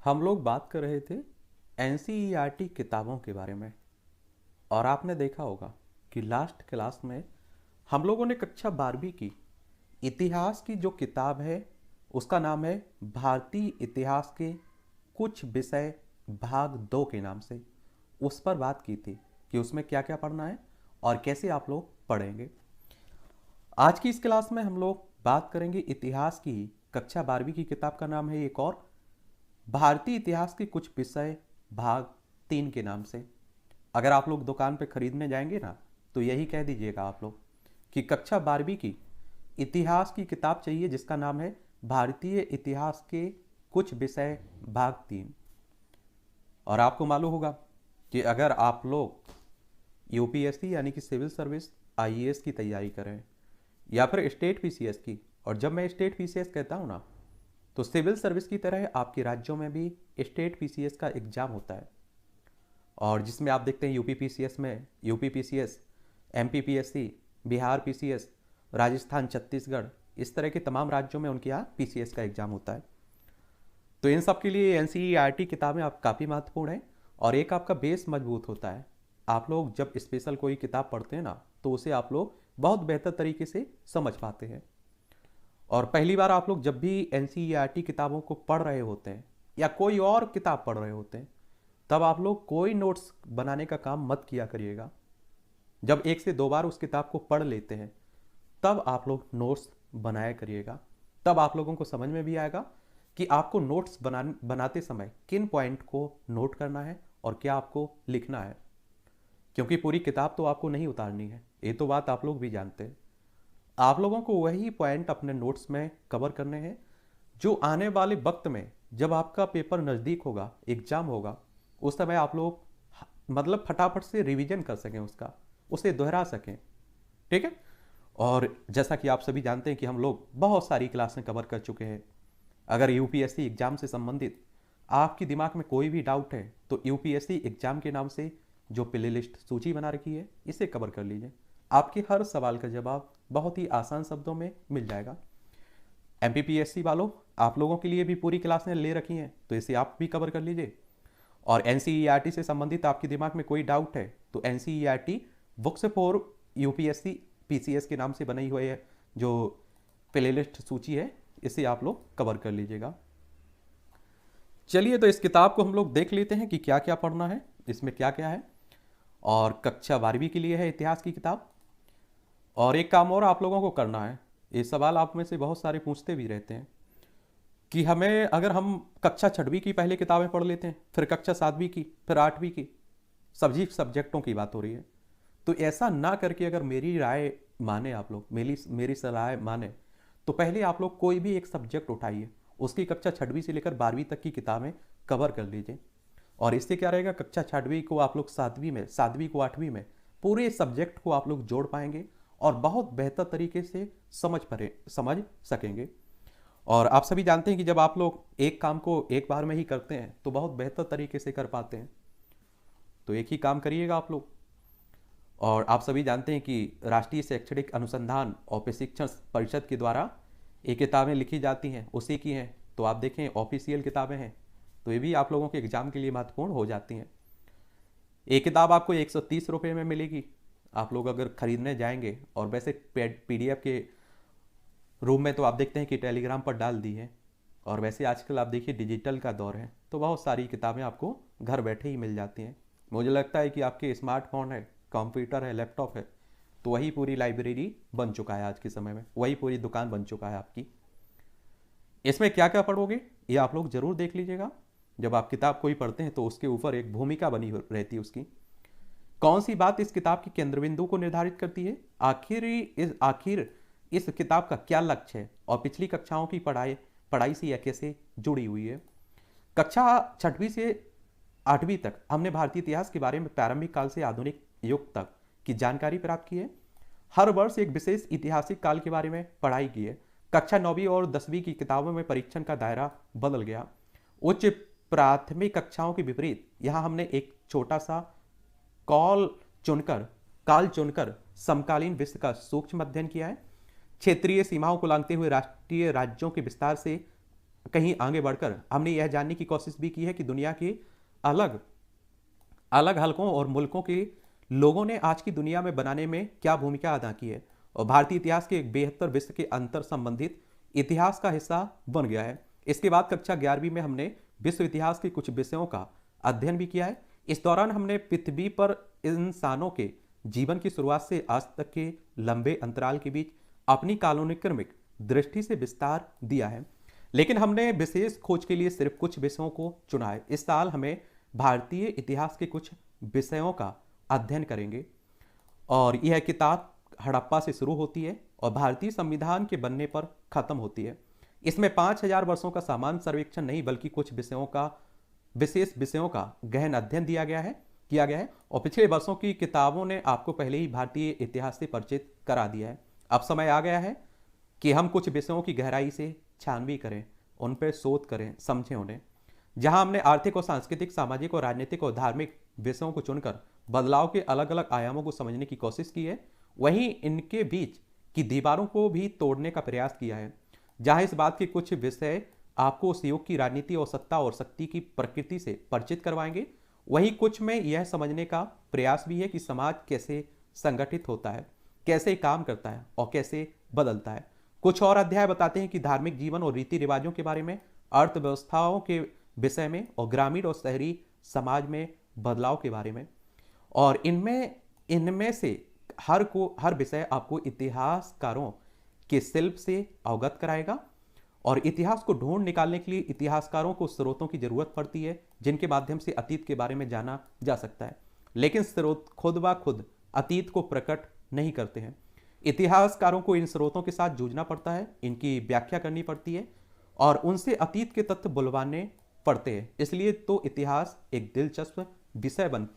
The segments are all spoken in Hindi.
हम लोग बात कर रहे थे एनसीईआरटी किताबों के बारे में। और आपने देखा होगा कि लास्ट क्लास में हम लोगों ने कक्षा 12वीं की इतिहास की जो किताब है उसका नाम है भारतीय इतिहास के कुछ विषय भाग 2 के नाम से उस पर बात की थी कि उसमें क्या क्या पढ़ना है और कैसे आप लोग पढ़ेंगे। आज की इस क्लास में हम लोग बात करेंगे इतिहास की कक्षा 12वीं की किताब का नाम है एक और भारतीय इतिहास के कुछ विषय भाग 3 के नाम से। अगर आप लोग दुकान पे खरीदने जाएंगे ना तो यही कह दीजिएगा आप लोग कि कक्षा 12वीं की इतिहास की किताब चाहिए जिसका नाम है भारतीय इतिहास के कुछ विषय भाग 3। और आपको मालूम होगा कि अगर आप लोग यूपीएससी यानी कि सिविल सर्विस आईएएस की तैयारी करें या फिर स्टेट पीसीएस की, और जब मैं स्टेट पीसीएस कहता हूँ ना तो सिविल सर्विस की तरह आपके राज्यों में भी स्टेट पीसीएस का एग्जाम होता है। और जिसमें आप देखते हैं यूपी पीसीएस में UP PCS, MP PSC, Bihar PCS, Rajasthan, Chhattisgarh, इस तरह के तमाम राज्यों में उनके यहाँ पीसीएस का एग्जाम होता है। तो इन सब के लिए एनसीईआरटी किताबें आप काफ़ी महत्वपूर्ण है और एक आपका बेस मजबूत होता है। आप लोग जब स्पेशल कोई किताब पढ़ते हैं ना तो उसे आप लोग बहुत बेहतर तरीके से समझ पाते हैं। और पहली बार आप लोग जब भी एनसीईआरटी किताबों को पढ़ रहे होते हैं या कोई और किताब पढ़ रहे होते हैं तब आप लोग कोई नोट्स बनाने का काम मत किया करिएगा। जब एक से दो बार उस किताब को पढ़ लेते हैं तब आप लोग नोट्स बनाया करिएगा। तब आप लोगों को समझ में भी आएगा कि आपको नोट्स बनाते समय किन पॉइंट को नोट करना है और क्या आपको लिखना है, क्योंकि पूरी किताब तो आपको नहीं उतारनी है, ये तो बात आप लोग भी जानते हैं। आप लोगों को वही पॉइंट अपने नोट्स में कवर करने हैं जो आने वाले वक्त में जब आपका पेपर नज़दीक होगा, एग्जाम होगा, उस समय आप लोग मतलब फटाफट से रिवीजन कर सकें, उसका उसे दोहरा सकें। ठीक है। और जैसा कि आप सभी जानते हैं कि हम लोग बहुत सारी क्लासें कवर कर चुके हैं। अगर यूपीएससी एग्जाम से संबंधित आपके दिमाग में कोई भी डाउट है तो यूपीएससी एग्जाम के नाम से जो प्ले लिस्ट सूची बना रखी है इसे कवर कर लीजिए। आपके हर सवाल का जवाब बहुत ही आसान शब्दों में मिल जाएगा। एमपीपीएससी वालों, आप लोगों के लिए भी पूरी क्लासें ले रखी हैं तो इसे आप भी कवर कर लीजिए। और एनसीईआरटी से संबंधित आपके दिमाग में कोई डाउट है तो NCERT books for UPSC PCS के नाम से बनी हुई है जो प्लेलिस्ट सूची है, इसे आप लोग कवर कर लीजिएगा। चलिए तो इस किताब को हम लोग देख लेते हैं कि क्या क्या पढ़ना है, इसमें क्या क्या है। और कक्षा 12वीं के लिए है इतिहास की किताब। और एक काम और आप लोगों को करना है, ये सवाल आप में से बहुत सारे पूछते भी रहते हैं कि हमें अगर हम कक्षा 6वीं की पहले किताबें पढ़ लेते हैं, फिर कक्षा 7वीं की, फिर 8वीं की, सभी सब्जेक्टों की बात हो रही है, तो ऐसा ना करके अगर मेरी राय माने आप लोग, मेरी मेरी सलाह माने तो पहले आप लोग कोई भी एक सब्जेक्ट उठाइए, उसकी कक्षा 6वीं से लेकर 12वीं तक की किताबें कवर कर लीजिए। और इससे क्या रहेगा, कक्षा 6वीं को आप लोग 7वीं में, 7वीं को 8वीं में पूरे सब्जेक्ट को आप लोग जोड़ पाएंगे और बहुत बेहतर तरीके से समझ सकेंगे। और आप सभी जानते हैं कि जब आप लोग एक काम को एक बार में ही करते हैं तो बहुत बेहतर तरीके से कर पाते हैं। तो एक ही काम करिएगा आप लोग। और आप सभी जानते हैं कि राष्ट्रीय शैक्षणिक अनुसंधान और प्रशिक्षण परिषद के द्वारा ये किताबें लिखी जाती हैं, उसी की हैं। तो आप देखें ऑफिशियल किताबें हैं तो ये भी आप लोगों के एग्जाम के लिए महत्वपूर्ण हो जाती हैं। एक किताब आपको 130 रुपये में मिलेगी, आप लोग अगर खरीदने जाएंगे। और वैसे पीडीएफ के रूम में तो आप देखते हैं कि टेलीग्राम पर डाल दी है। और वैसे आजकल आप देखिए डिजिटल का दौर है तो बहुत सारी किताबें आपको घर बैठे ही मिल जाती हैं। मुझे लगता है कि आपके स्मार्टफोन है, कंप्यूटर है, लैपटॉप है, तो वही पूरी लाइब्रेरी बन चुका है आज के समय में, वही पूरी दुकान बन चुका है आपकी। इसमें क्या क्या पढ़ोगे ये आप लोग जरूर देख लीजिएगा। जब आप किताब कोई पढ़ते हैं तो उसके ऊपर एक भूमिका बनी रहती है उसकी। कौन सी बात इस किताब के केंद्र बिंदु को निर्धारित करती है, आखिर इस किताब का क्या लक्ष्य है और पिछली कक्षाओं की पढ़ाई पढ़ाई से यह कैसे जुड़ी हुई है। कक्षा 6वीं से 8वीं तक हमने भारतीय इतिहास के बारे में प्रारंभिक काल से आधुनिक युग तक की जानकारी प्राप्त की है। हर वर्ष एक विशेष ऐतिहासिक काल के बारे में पढ़ाई की है। कक्षा 9वीं और 10वीं की किताबों में परीक्षण का दायरा बदल गया। उच्च प्राथमिक कक्षाओं के विपरीत यहाँ हमने एक छोटा सा कॉल काल चुनकर समकालीन विश्व का सूक्ष्म अध्ययन किया है। क्षेत्रीय सीमाओं को लांघते हुए राष्ट्रीय राज्यों के विस्तार से कहीं आगे बढ़कर हमने यह जानने की कोशिश भी की है कि दुनिया के अलग अलग हलकों और मुल्कों के लोगों ने आज की दुनिया में बनाने में क्या भूमिका अदा की है, और भारतीय इतिहास के एक बेहतर विश्व के अंतर संबंधित इतिहास का हिस्सा बन गया है। इसके बाद कक्षा 11वीं में हमने विश्व इतिहास के कुछ विषयों का अध्ययन भी किया है। इस दौरान हमने पृथ्वी पर इंसानों के जीवन की शुरुआत से आज तक के लंबे अंतराल के बीच अपनी कालानुक्रमिक दृष्टि से विस्तार दिया है, लेकिन हमने विशेष खोज के लिए सिर्फ कुछ विषयों को चुना है। इस साल हमें भारतीय इतिहास के कुछ विषयों का अध्ययन करेंगे, और यह किताब हड़प्पा से शुरू होती है और भारतीय संविधान के बनने पर खत्म होती है। इसमें 5000 वर्षों का सामान्य सर्वेक्षण नहीं, बल्कि कुछ विशेष विषयों का गहन अध्ययन किया गया है, और पिछले वर्षों की किताबों ने आपको पहले ही भारतीय इतिहास से परिचित करा दिया है। अब समय आ गया है कि हम कुछ विषयों की गहराई से छानबीन करें, उन पर शोध करें, समझें उन्हें। जहां हमने आर्थिक और सांस्कृतिक, सामाजिक और राजनीतिक और धार्मिक विषयों को चुनकर बदलाव के अलग अलग आयामों को समझने की कोशिश की है, वहीं इनके बीच की दीवारों को भी तोड़ने का प्रयास किया है। जहां इस बात के कुछ विषय आपको उस युग की राजनीति और सत्ता और शक्ति की प्रकृति से परिचित करवाएंगे, वहीं कुछ में यह समझने का प्रयास भी है कि समाज कैसे संगठित होता है, कैसे काम करता है और कैसे बदलता है। कुछ और अध्याय बताते हैं कि धार्मिक जीवन और रीति रिवाजों के बारे में, अर्थव्यवस्थाओं के विषय में, और ग्रामीण और शहरी समाज में बदलाव के बारे में। और इनमें से हर विषय आपको इतिहासकारों के शिल्प से अवगत कराएगा, और इतिहास को ढूंढ निकालने के लिए इतिहासकारों को स्रोतों की जरूरत पड़ती है, जिनके माध्यम से अतीत के बारे में जाना जा सकता है। लेकिन स्रोत खुद ब खुद अतीत को प्रकट नहीं करते हैं। इतिहासकारों को इन स्रोतों के साथ जूझना पड़ता है, इनकी व्याख्या करनी पड़ती है, और उनसे अतीत के तथ्य बुलवाने पड़ते हैं। इसलिए तो इतिहास एक दिलचस्प विषय बन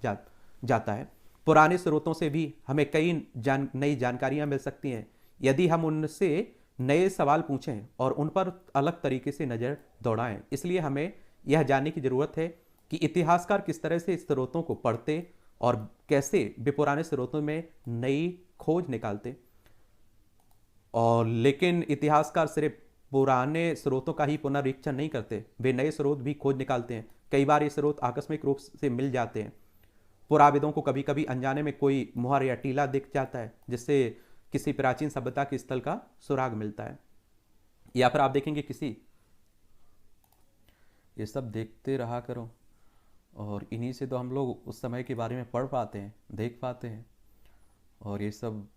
जाता है। पुराने स्रोतों से भी हमें कई नई जानकारियां मिल सकती हैं, यदि हम उनसे नए सवाल पूछें और उन पर अलग तरीके से नज़र दौड़ाएं। इसलिए हमें यह जानने की ज़रूरत है कि इतिहासकार किस तरह से स्रोतों को पढ़ते और कैसे वे पुराने स्रोतों में नई खोज निकालते। और लेकिन इतिहासकार सिर्फ पुराने स्रोतों का ही पुनरीक्षण नहीं करते, वे नए स्रोत भी खोज निकालते हैं। कई बार ये स्रोत आकस्मिक रूप से मिल जाते हैं। पुराविदों को कभी कभी अनजाने में कोई मुहर या टीला दिख जाता है, जिससे किसी प्राचीन सभ्यता के स्थल का सुराग मिलता है। या फिर आप देखेंगे ये सब देखते रहा करो, और इन्हीं से तो हम लोग उस समय के बारे में पढ़ पाते हैं, देख पाते हैं। और ये सब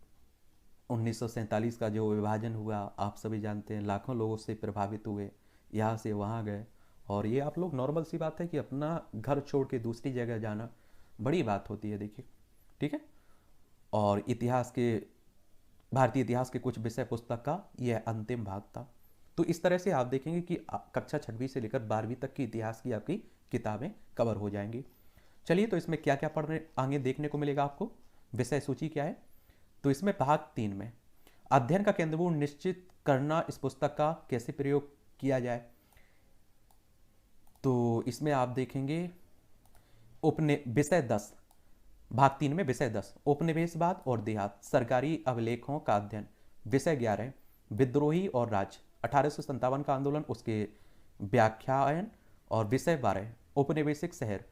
1947 का जो विभाजन हुआ, आप सभी जानते हैं, लाखों लोग उससे प्रभावित हुए, यहाँ से वहाँ गए। और ये आप लोग नॉर्मल सी बात है कि अपना घर छोड़ के दूसरी जगह जाना बड़ी बात होती है, देखिए, ठीक है। और भारतीय इतिहास के कुछ विषय पुस्तक का यह अंतिम भाग था। तो इस तरह से आप देखेंगे कि कक्षा 6वीं से लेकर 12वीं तक की इतिहास की आपकी किताबें कवर हो जाएंगी। चलिए, तो इसमें क्या क्या पढ़ने आगे देखने को मिलेगा आपको, विषय सूची क्या है। तो इसमें भाग 3 में अध्ययन का केंद्रबिंदु निश्चित करना, इस पुस्तक का कैसे प्रयोग किया जाए। तो इसमें आप देखेंगे विषय 10, भाग 3 में विषय 10 उपनिवेशवाद और देहात, सरकारी अभिलेखों का अध्ययन। विषय 11 विद्रोही और राज, 1857 का आंदोलन, उसके व्याख्यान। और विषय 12 औपनिवेशिक शहर,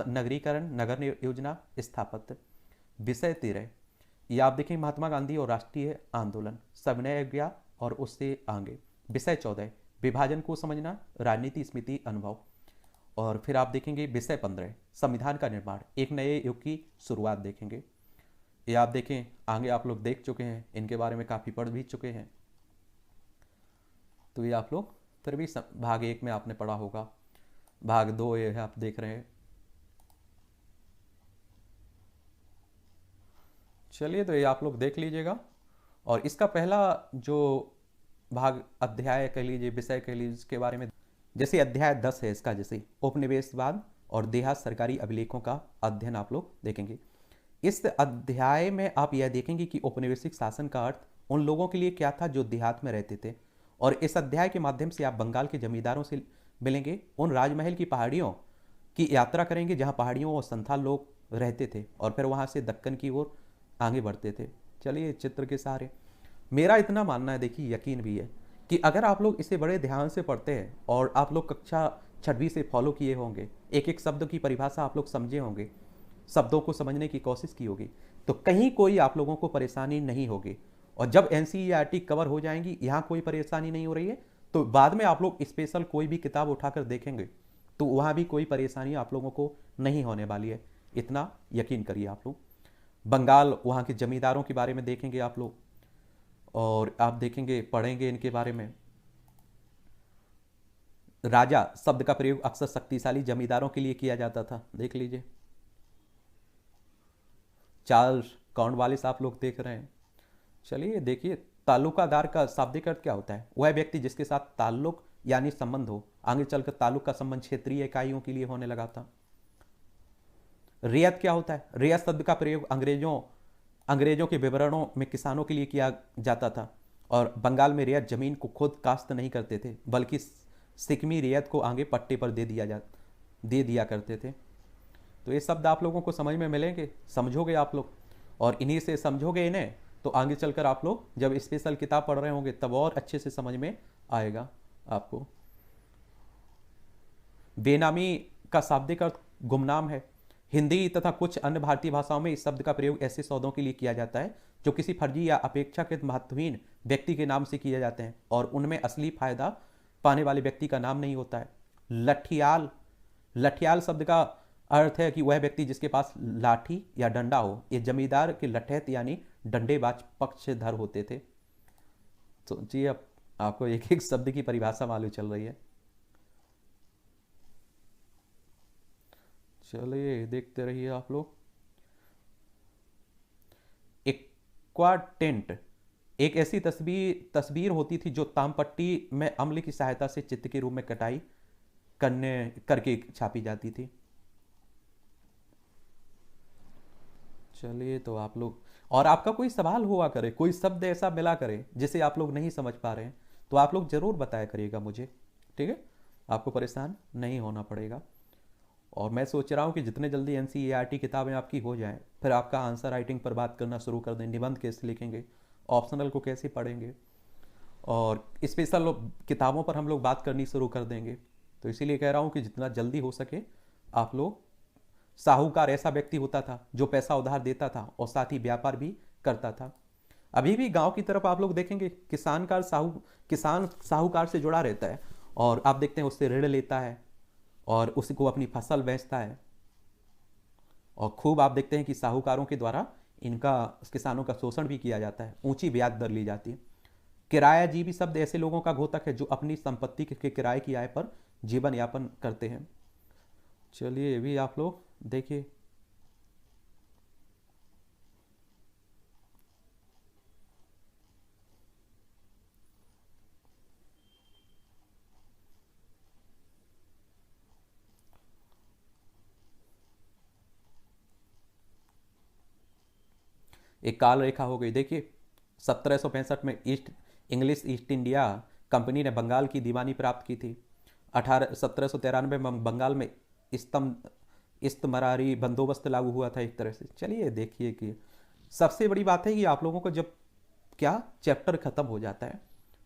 नगरीकरण, नगर योजना, स्थापत्य। विषय 13 ये आप देखें महात्मा गांधी और राष्ट्रीय आंदोलन, सविनय अवज्ञा और उससे आगे। विषय 14 विभाजन को समझना, राजनीति, स्मृति, अनुभव। और फिर आप देखेंगे विषय 15 संविधान का निर्माण, एक नए युग की शुरुआत देखेंगे। ये आप देखें, आगे आप लोग देख चुके हैं, इनके बारे में काफ़ी पढ़ भी चुके हैं। तो ये आप लोग फिर भी भाग 1 में आपने पढ़ा होगा। भाग 2 ये आप देख रहे हैं। चलिए, तो ये आप लोग देख लीजिएगा। और इसका पहला जो भाग, अध्याय कह लीजिए, विषय कह लीजिए, इसके बारे में जैसे अध्याय 10 है इसका, जैसे उपनिवेशवाद और देहात, सरकारी अभिलेखों का अध्ययन आप लोग देखेंगे। इस अध्याय में आप यह देखेंगे कि औपनिवेशिक शासन का अर्थ उन लोगों के लिए क्या था जो देहात में रहते थे। और इस अध्याय के माध्यम से आप बंगाल के जमींदारों से मिलेंगे, उन राजमहल की पहाड़ियों की यात्रा करेंगे जहाँ पहाड़ियों और संथाल लोग रहते थे, और फिर वहाँ से दक्कन की ओर आगे बढ़ते थे। चलिए, चित्र के सहारे मेरा इतना मानना है, देखिए, यकीन भी है कि अगर आप लोग इसे बड़े ध्यान से पढ़ते हैं और आप लोग कक्षा 6वीं से फॉलो किए होंगे, एक एक शब्द की परिभाषा आप लोग समझे होंगे, शब्दों को समझने की कोशिश की होगी, तो कहीं कोई आप लोगों को परेशानी नहीं होगी। और जब एनसीईआरटी कवर हो जाएंगी, यहाँ कोई परेशानी नहीं हो रही है, तो बाद में आप लोग स्पेशल कोई भी किताब उठाकर देखेंगे तो वहाँ भी कोई परेशानी आप लोगों को नहीं होने वाली है, इतना यकीन करिए आप लोग। बंगाल, वहाँ के जमींदारों के बारे में देखेंगे आप लोग, और आप देखेंगे, पढ़ेंगे इनके बारे में। राजा शब्द का प्रयोग अक्सर शक्तिशाली जमींदारों के लिए किया जाता था, देख लीजिए। चार्ल्स कॉर्नवालिस आप लोग देख रहे हैं। चलिए देखिए, ताल्लुकादार का शाब्दिक अर्थ क्या होता है? वह व्यक्ति जिसके साथ ताल्लुक यानी संबंध हो। आगे चलकर ताल्लुक का संबंध क्षेत्रीय इकाइयों के लिए होने लगा था। रियायत क्या होता है? रियायत शब्द का प्रयोग अंग्रेजों के विवरणों में किसानों के लिए किया जाता था। और बंगाल में रियायत जमीन को खुद काश्त नहीं करते थे, बल्कि सिकमी रियायत को आगे पट्टे पर दे दिया करते थे। तो ये शब्द आप लोगों को समझ में मिलेंगे, समझोगे आप लोग, और इन्हीं से समझोगे इन्हें, तो आगे चलकर आप लोग जब स्पेशल किताब पढ़ रहे होंगे तब और अच्छे से समझ में आएगा आपको। बेनामी का शाब्दिक अर्थ गुमनाम है। हिंदी तथा कुछ अन्य भारतीय भाषाओं में इस शब्द का प्रयोग ऐसे सौदों के लिए किया जाता है जो किसी फर्जी या अपेक्षाकृत महत्वहीन व्यक्ति के नाम से किए जाते हैं और उनमें असली फायदा पाने वाले व्यक्ति का नाम नहीं होता है। लठियाल शब्द का अर्थ है कि वह व्यक्ति जिसके पास लाठी या डंडा हो। ये जमींदार के लठैत यानी डंडेबाज पक्षधर होते थे। तो जी, अब आपको एक एक शब्द की परिभाषा मालूम चल रही है। चलिए देखते रहिए आप लोग। एक्वाटेंट एक ऐसी तस्वीर होती थी जो तामपट्टी में अम्ल की सहायता से चित्र के रूप में कटाई करके छापी जाती थी। चलिए, तो आप लोग, और आपका कोई सवाल हुआ करे, कोई शब्द ऐसा मिला करे जिसे आप लोग नहीं समझ पा रहे हैं, तो आप लोग जरूर बताया करिएगा मुझे, ठीक है? आपको परेशान नहीं होना पड़ेगा। और मैं सोच रहा हूँ कि जितने जल्दी एनसीईआरटी किताबें आपकी हो जाएं, फिर आपका आंसर राइटिंग पर बात करना शुरू कर दें। निबंध कैसे लिखेंगे, ऑप्शनल को कैसे पढ़ेंगे, और स्पेशल किताबों पर हम लोग बात करनी शुरू कर देंगे। तो इसीलिए कह रहा हूँ कि जितना जल्दी हो सके आप लोग। साहूकार ऐसा व्यक्ति होता था जो पैसा उधार देता था और साथ ही व्यापार भी करता था। अभी भी गांव की तरफ आप लोग देखेंगे किसान साहूकार से जुड़ा रहता है, और आप देखते हैं उससे ऋण लेता है और उसी को अपनी फसल बेचता है। और खूब आप देखते हैं कि साहूकारों के द्वारा किसानों का शोषण भी किया जाता है, ऊंची ब्याज दर ली जाती है। किरायाजीवी शब्द ऐसे लोगों का घोतक है जो अपनी संपत्ति के किराए की आय पर जीवन यापन करते हैं। चलिए, ये भी आप लोग देखिए। एक काल रेखा हो गई, देखिए 1765 में इंग्लिश ईस्ट इंडिया कंपनी ने बंगाल की दीवानी प्राप्त की थी। 1793 में बंगाल में इस्तमरारी बंदोबस्त लागू हुआ था एक तरह से। चलिए देखिए कि सबसे बड़ी बात है कि आप लोगों को जब क्या चैप्टर खत्म हो जाता है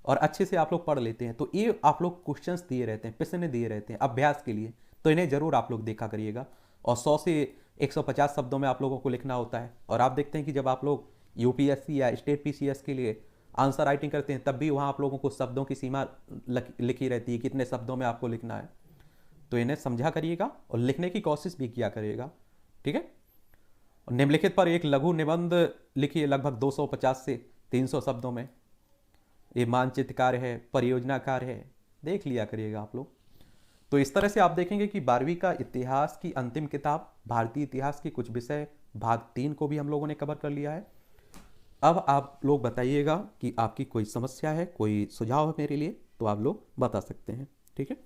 और अच्छे से आप लोग पढ़ लेते हैं, तो ये आप लोग क्वेश्चंस दिए रहते हैं, प्रश्न दिए रहते हैं अभ्यास के लिए, तो इन्हें जरूर आप लोग देखा करिएगा। और 100 से 150 शब्दों में आप लोगों को लिखना होता है। और आप देखते हैं कि जब आप लोग यूपीएससी या स्टेट पीसीएस के लिए आंसर राइटिंग करते हैं, तब भी वहाँ आप लोगों को शब्दों की सीमा लिखी रहती है, कितने शब्दों में आपको लिखना है। तो इन्हें समझा करिएगा और लिखने की कोशिश भी किया करिएगा, ठीक है? निम्नलिखित पर एक लघु निबंध लिखिए लगभग 250 से 300 शब्दों में। ये मानचित्र कार्य है, परियोजना कार्य है, देख लिया करिएगा आप लोग। तो इस तरह से आप देखेंगे कि 12वीं का इतिहास की अंतिम किताब भारतीय इतिहास के कुछ विषय भाग 3 को भी हम लोगों ने कवर कर लिया है। अब आप लोग बताइएगा कि आपकी कोई समस्या है, कोई सुझाव है मेरे लिए, तो आप लोग बता सकते हैं, ठीक है?